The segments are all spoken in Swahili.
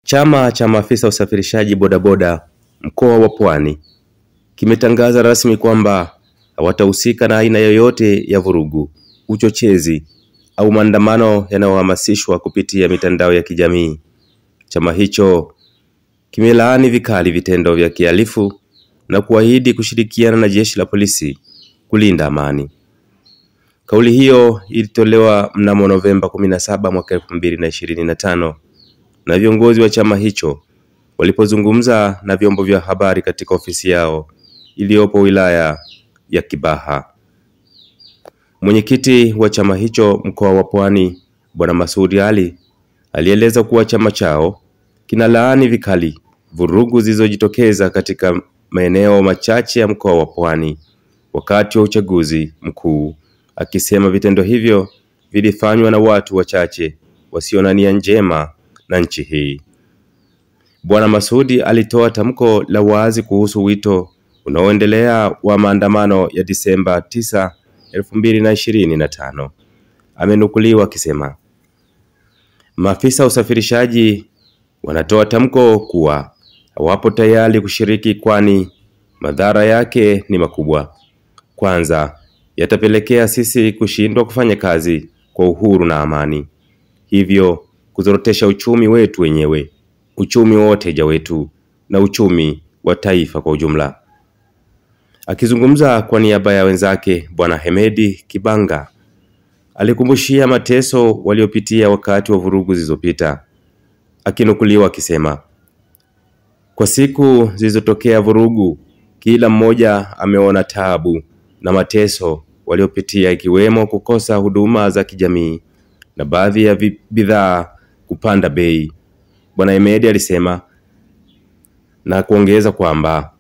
Chama cha maafisa usafirishaji bodaboda mkoa wa Pwani kimetangaza rasmi kwamba hawatahusika na aina yoyote ya vurugu, uchochezi au maandamano yanayohamasishwa kupitia mitandao ya kijamii. Chama hicho kimelaani vikali vitendo vya kihalifu na kuahidi kushirikiana na jeshi la polisi kulinda amani. Kauli hiyo ilitolewa mnamo Novemba 17 mwaka 2025 na viongozi wa chama hicho walipozungumza na vyombo vya habari katika ofisi yao iliyopo wilaya ya Kibaha. Mwenyekiti wa chama hicho mkoa wa Pwani, Bwana Masudi Ali, alieleza kuwa chama chao kinalaani vikali vurugu zilizojitokeza katika maeneo machache ya mkoa wa Pwani wakati wa uchaguzi mkuu, akisema vitendo hivyo vilifanywa na watu wachache wasio na nia njema na nchi hii. Bwana Masudi alitoa tamko la wazi kuhusu wito unaoendelea wa maandamano ya Disemba 9, 2025. Amenukuliwa akisema, maafisa usafirishaji wanatoa tamko kuwa hawapo tayari kushiriki kwani madhara yake ni makubwa. Kwanza, yatapelekea sisi kushindwa kufanya kazi kwa uhuru na amani, hivyo kuzorotesha uchumi wetu wenyewe, uchumi wa wateja wetu na uchumi wa taifa kwa ujumla. Akizungumza kwa niaba ya wenzake, Bwana Hemedi Kibanga alikumbushia mateso waliopitia wakati wa vurugu zilizopita, akinukuliwa akisema, kwa siku zilizotokea vurugu, kila mmoja ameona taabu na mateso waliopitia, ikiwemo kukosa huduma za kijamii na baadhi ya bidhaa kupanda bei. Bwana Hemedi alisema na kuongeza kwamba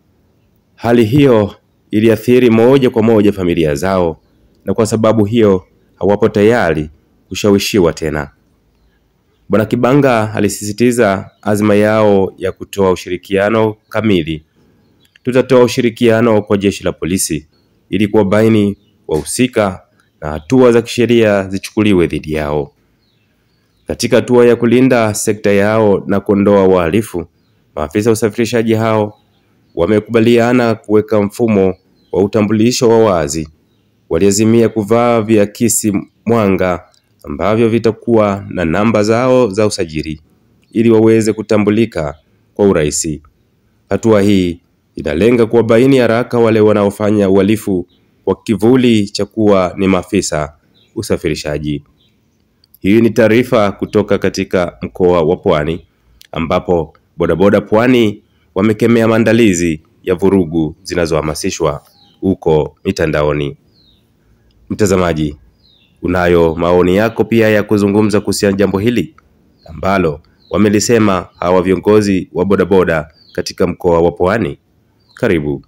hali hiyo iliathiri moja kwa moja familia zao, na kwa sababu hiyo hawapo tayari kushawishiwa tena. Bwana Kibanga alisisitiza azma yao ya kutoa ushirikiano kamili. Tutatoa ushirikiano kwa jeshi la polisi ili kuwabaini wahusika na hatua za kisheria zichukuliwe dhidi yao. Katika hatua ya kulinda sekta yao na kuondoa wahalifu, maafisa usafirishaji hao wamekubaliana kuweka mfumo wa utambulisho wa wazi. Waliazimia kuvaa viakisi mwanga ambavyo vitakuwa na namba zao za usajili ili waweze kutambulika kwa urahisi. Hatua hii inalenga kuwabaini haraka wale wanaofanya uhalifu kwa kivuli cha kuwa ni maafisa usafirishaji. Hii ni taarifa kutoka katika mkoa wa Pwani, ambapo bodaboda Pwani wamekemea maandalizi ya vurugu zinazohamasishwa huko mitandaoni. Mtazamaji, unayo maoni yako pia ya kuzungumza kuhusiana jambo hili ambalo wamelisema hawa viongozi wa bodaboda katika mkoa wa Pwani? Karibu.